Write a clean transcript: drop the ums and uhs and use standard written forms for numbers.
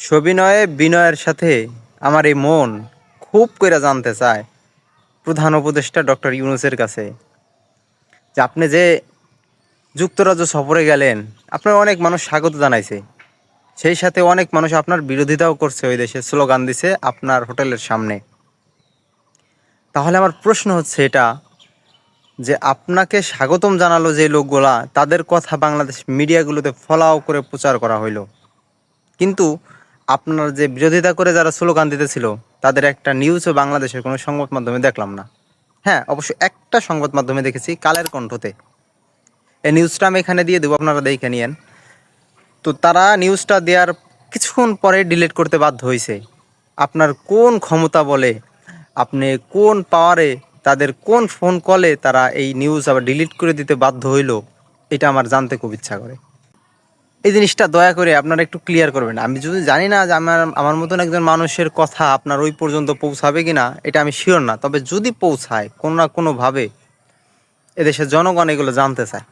সবিনয়ে বিনয়ের সাথে আমার এই মন খুব কইরা জানতে চায় প্রধান উপদেষ্টা ডক্টর ইউনূসের কাছে যে আপনি যে যুক্তরাজ্য সফরে গেলেন, আপনার অনেক মানুষ স্বাগত জানাইছে, সেই সাথে অনেক মানুষ আপনার বিরোধিতাও করছে, ওই দেশে স্লোগান দিছে আপনার হোটেলের সামনে। তাহলে আমার প্রশ্ন হচ্ছে এটা যে আপনাকে স্বাগতম জানালো যে লোকগুলা, তাদের কথা বাংলাদেশ মিডিয়াগুলোতে ফলাও করে প্রচার করা হইলো, কিন্তু আপনার যে বিরোধিতা করে যারা স্লোগান দিতেছিল তাদের একটা নিউজও বাংলাদেশের কোনো সংবাদ মাধ্যমে দেখলাম না। হ্যাঁ, অবশ্য একটা সংবাদ মাধ্যমে দেখেছি, কালের কণ্ঠতে। এই নিউজটা আমি এখানে দিয়ে দেবো, আপনারা দেখে নিয়েন। তো তারা নিউজটা দেওয়ার কিছুক্ষণ পরে ডিলিট করতে বাধ্য হয়েছে। আপনার কোন ক্ষমতা বলে, আপনি কোন পাওয়ারে, তাদের কোন ফোন কলে তারা এই নিউজ আবার ডিলিট করে দিতে বাধ্য হইলো, এটা আমার জানতে খুব ইচ্ছা করে। এই জিনিসটা দয়া করে আপনারা একটু ক্লিয়ার করবেন। আমি যদি জানি না যে আমার মতন একজন মানুষের কথা আপনার ওই পর্যন্ত পৌঁছাবে কিনা, এটা আমি শিওর না, তবে যদি পৌঁছায় কোনো না কোনোভাবে, এদেশের জনগণ এগুলো জানতে চায়।